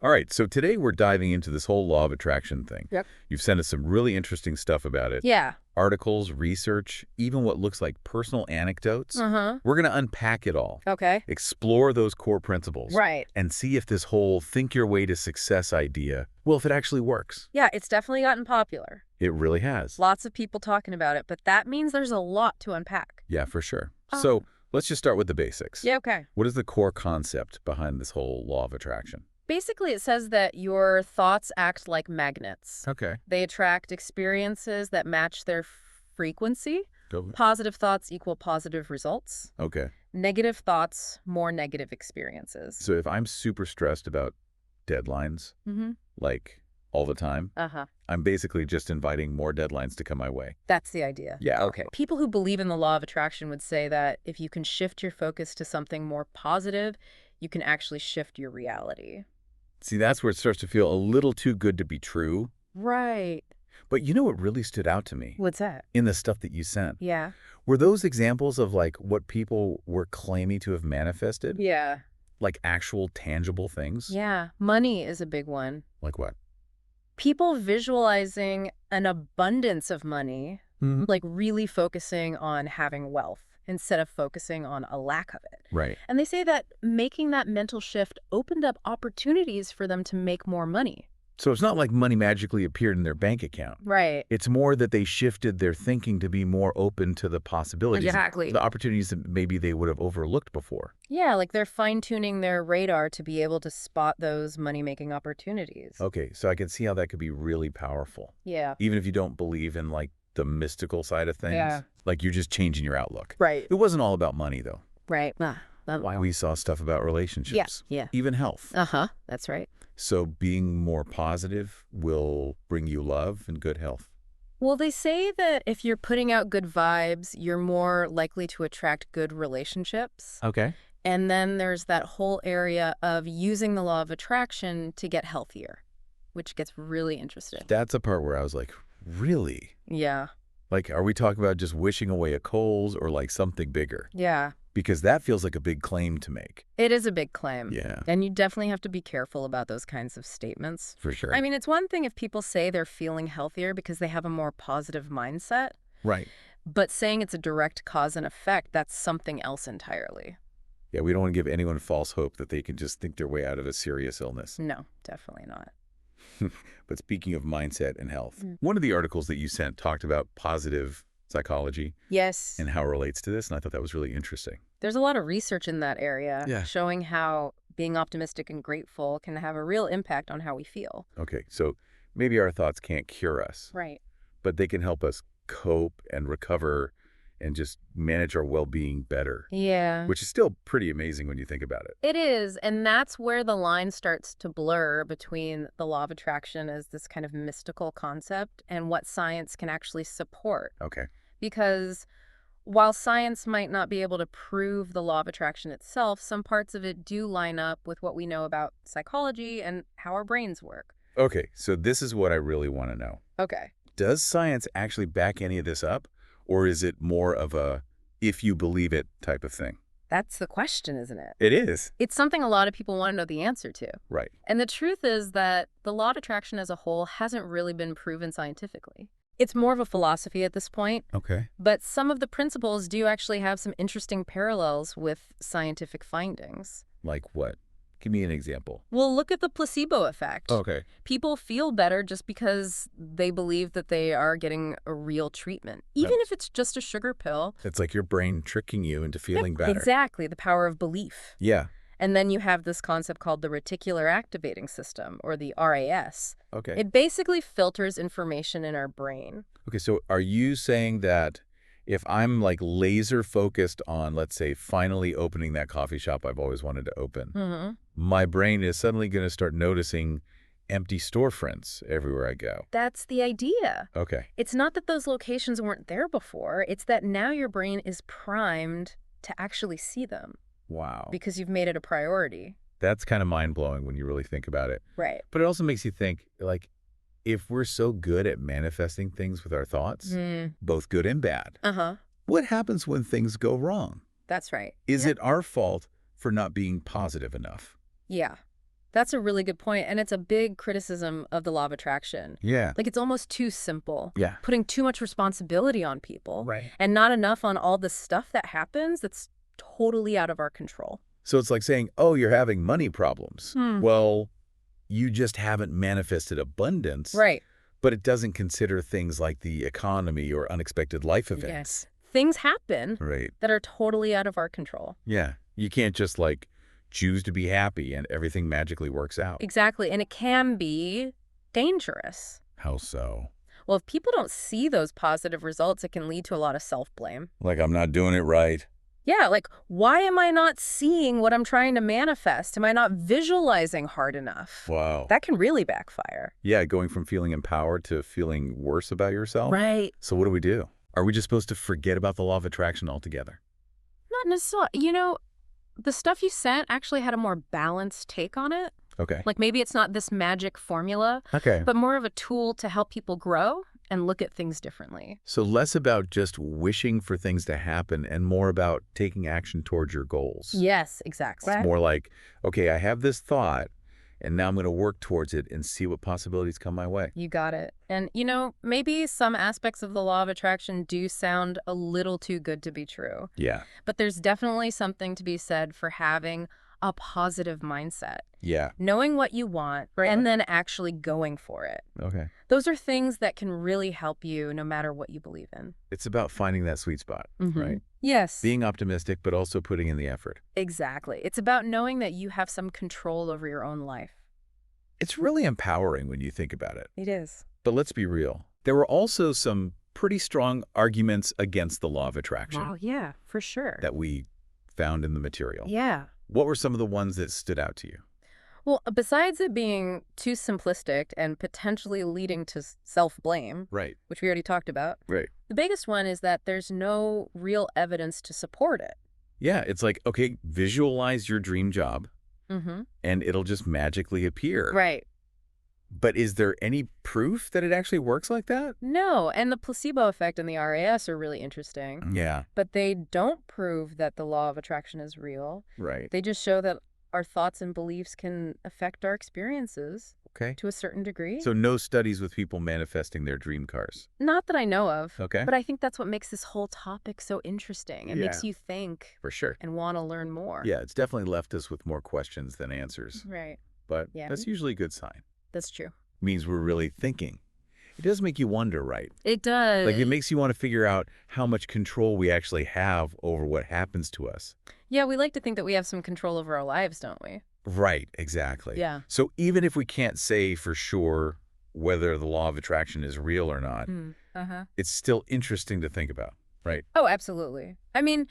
All right, so today we're diving into this whole law of attraction thing. Yep. You've sent us some really interesting stuff about it. Yeah. Articles, research, even what looks like personal anecdotes. Uh-huh. We're going to unpack it all. Okay. Explore those core principles. Right. And see if this whole think your way to success idea, well, if it actually works. Yeah, it's definitely gotten popular. It really has. Lots of people talking about it, but that means there's a lot to unpack. Yeah, for sure. So let's just start with the basics. Yeah, okay. What is the core concept behind this whole law of attraction? Basically, it says that your thoughts act like magnets. Okay. They attract experiences that match their frequency. Go. Positive thoughts equal positive results. Okay. Negative thoughts, more negative experiences. So if I'm super stressed about deadlines, like all the time, I'm basically just inviting more deadlines to come my way. That's the idea. Yeah, okay. People who believe in the law of attraction would say that if you can shift your focus to something more positive, you can actually shift your reality. See, that's where it starts to feel a little too good to be true. Right. But you know what really stood out to me? What's that? In the stuff that you sent. Yeah. Were those examples of like what people were claiming to have manifested? Yeah. Like actual tangible things? Yeah. Money is a big one. Like what? People visualizing an abundance of money, like really focusing on having wealth instead of focusing on a lack of it. Right. And they say that making that mental shift opened up opportunities for them to make more money. So it's not like money magically appeared in their bank account. Right. It's more that they shifted their thinking to be more open to the possibilities. Exactly. The opportunities that maybe they would have overlooked before. Yeah, like they're fine-tuning their radar to be able to spot those money-making opportunities. Okay, so I can see how that could be really powerful. Yeah. Even if you don't believe in like the mystical side of things. Yeah. Like you're just changing your outlook. Right. It wasn't all about money though. Right. We saw stuff about relationships. Yeah. Even health. That's right. So being more positive will bring you love and good health. Well, they say that if you're putting out good vibes, you're more likely to attract good relationships. Okay. And then there's that whole area of using the law of attraction to get healthier, which gets really interesting. That's a part where I was like, really? Yeah. Like, are we talking about just wishing away a colds or like something bigger? Yeah. Because that feels like a big claim to make. It is a big claim. Yeah. And you definitely have to be careful about those kinds of statements. For sure. I mean, it's one thing if people say they're feeling healthier because they have a more positive mindset. Right. But saying it's a direct cause and effect, that's something else entirely. Yeah, we don't want to give anyone false hope that they can just think their way out of a serious illness. No, definitely not. But speaking of mindset and health, one of the articles that you sent talked about positive psychology. Yes. And how it relates to this, and I thought that was really interesting. There's a lot of research in that area showing how being optimistic and grateful can have a real impact on how we feel. Okay, so maybe our thoughts can't cure us. Right. But they can help us cope and recover and just manage our well-being better. Yeah. Which is still pretty amazing when you think about it. It is, and that's where the line starts to blur between the law of attraction as this kind of mystical concept and what science can actually support. Okay. Because while science might not be able to prove the law of attraction itself, some parts of it do line up with what we know about psychology and how our brains work. Okay, so this is what I really want to know. Okay. Does science actually back any of this up? Or is it more of a if you believe it type of thing? That's the question, isn't it? It is. It's something a lot of people want to know the answer to. Right. And the truth is that the law of attraction as a whole hasn't really been proven scientifically. It's more of a philosophy at this point. Okay. But some of the principles do actually have some interesting parallels with scientific findings. Like what? Give me an example. Well, look at the placebo effect. Okay. People feel better just because they believe that they are getting a real treatment, even if it's just a sugar pill. It's like your brain tricking you into feeling better. Exactly, the power of belief. Yeah. And then you have this concept called the reticular activating system, or the RAS. Okay. It basically filters information in our brain. Okay, so are you saying that if I'm like laser focused on, let's say, finally opening that coffee shop I've always wanted to open, my brain is suddenly going to start noticing empty storefronts everywhere I go? That's the idea. Okay. It's not that those locations weren't there before. It's that now your brain is primed to actually see them. Wow. Because you've made it a priority. That's kind of mind-blowing when you really think about it. Right. But it also makes you think, like, if we're so good at manifesting things with our thoughts, both good and bad, what happens when things go wrong? That's right. Is it our fault for not being positive enough? Yeah. That's a really good point, and it's a big criticism of the law of attraction. Yeah. Like, it's almost too simple. Yeah. Putting too much responsibility on people. Right. And not enough on all the stuff that happens that's totally out of our control. So it's like saying, oh, you're having money problems. Hmm. Well, you just haven't manifested abundance. Right. But it doesn't consider things like the economy or unexpected life events. Yes. Things happen Right. that are totally out of our control. Yeah. You can't just like choose to be happy and everything magically works out. Exactly. And it can be dangerous. How so? Well, if people don't see those positive results, it can lead to a lot of self-blame. Like I'm not doing it right. Yeah, like, why am I not seeing what I'm trying to manifest? Am I not visualizing hard enough? Wow. That can really backfire. Yeah, going from feeling empowered to feeling worse about yourself. Right. So what do we do? Are we just supposed to forget about the law of attraction altogether? Not necessarily. The stuff you sent actually had a more balanced take on it. Okay. Like, maybe it's not this magic formula, Okay. but more of a tool to help people grow and look at things differently. So less about just wishing for things to happen and more about taking action towards your goals. Yes, exactly. It's more like, okay, I have this thought, and now I'm going to work towards it and see what possibilities come my way. You got it. And, maybe some aspects of the law of attraction do sound a little too good to be true. Yeah. But there's definitely something to be said for having a positive mindset. Yeah. Knowing what you want and then actually going for it. Okay. Those are things that can really help you no matter what you believe in. It's about finding that sweet spot, right? Yes. Being optimistic, but also putting in the effort. Exactly. It's about knowing that you have some control over your own life. It's really empowering when you think about it. It is. But let's be real. There were also some pretty strong arguments against the law of attraction Wow, yeah, for sure. that we found in the material. Yeah. What were some of the ones that stood out to you? Well, besides it being too simplistic and potentially leading to self-blame, Right. which we already talked about, Right. the biggest one is that there's no real evidence to support it. Yeah, it's like, okay, visualize your dream job Mm-hmm. and it'll just magically appear. Right. But is there any proof that it actually works like that? No, and the placebo effect and the RAS are really interesting. Yeah. But they don't prove that the law of attraction is real. Right. They just show that our thoughts and beliefs can affect our experiences Okay. to a certain degree. So no studies with people manifesting their dream cars. Not that I know of. Okay. But I think that's what makes this whole topic so interesting. It makes Yeah. you think For sure. and want to learn more. Yeah, it's definitely left us with more questions than answers. Right. But Yeah. that's usually a good sign. That's true. Means we're really thinking. It does make you wonder, right? It does. Like it makes you want to figure out how much control we actually have over what happens to us. Yeah, we like to think that we have some control over our lives, don't we? Right, exactly. Yeah. So even if we can't say for sure whether the law of attraction is real or not, Uh-huh. it's still interesting to think about, right? Oh, absolutely. I mean,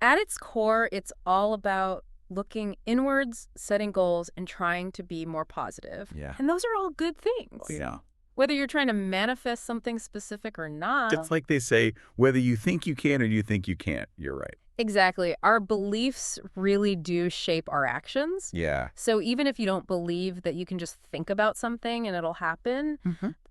at its core, it's all about looking inwards, setting goals, and trying to be more positive. Yeah. And those are all good things. Yeah. Whether you're trying to manifest something specific or not. It's like they say, whether you think you can or you think you can't, you're right. Exactly. Our beliefs really do shape our actions. Yeah. So even if you don't believe that you can just think about something and it'll happen,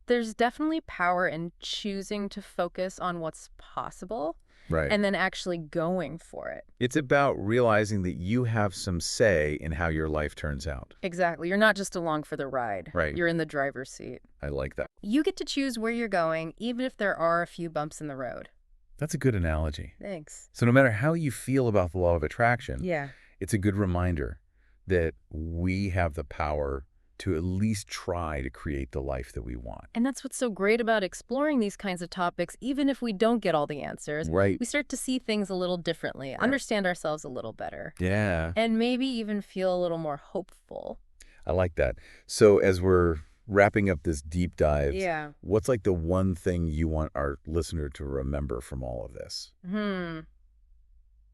there's definitely power in choosing to focus on what's possible Right. and then actually going for it. It's about realizing that you have some say in how your life turns out. Exactly. You're not just along for the ride. Right. You're in the driver's seat. I like that. You get to choose where you're going, even if there are a few bumps in the road. That's a good analogy. Thanks. So no matter how you feel about the law of attraction, Yeah. it's a good reminder that we have the power to at least try to create the life that we want. And that's what's so great about exploring these kinds of topics, even if we don't get all the answers. Right. We start to see things a little differently, understand ourselves a little better, Yeah. and maybe even feel a little more hopeful. I like that. So as we're wrapping up this deep dive, Yeah. what's like the one thing you want our listener to remember from all of this?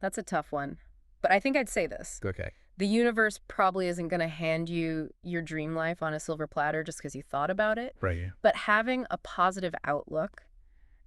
That's a tough one. But I think I'd say this. Okay. The universe probably isn't going to hand you your dream life on a silver platter just because you thought about it. Right. But having a positive outlook,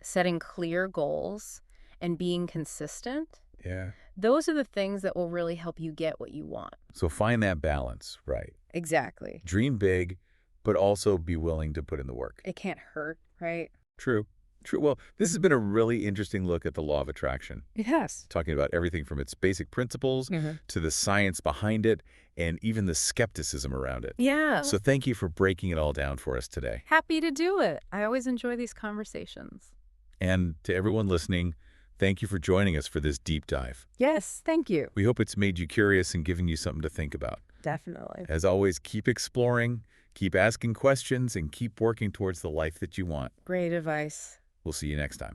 setting clear goals, and being consistent, Yeah. those are the things that will really help you get what you want. So find that balance, right? Exactly. Dream big, but also be willing to put in the work. It can't hurt, right? True. True. Well, this has been a really interesting look at the law of attraction, It has. talking about everything from its basic principles to the science behind it and even the skepticism around it. Yeah. So thank you for breaking it all down for us today. Happy to do it. I always enjoy these conversations. And to everyone listening, thank you for joining us for this deep dive. Yes, thank you. We hope it's made you curious and given you something to think about. Definitely. As always, keep exploring, keep asking questions, and keep working towards the life that you want. Great advice. We'll see you next time.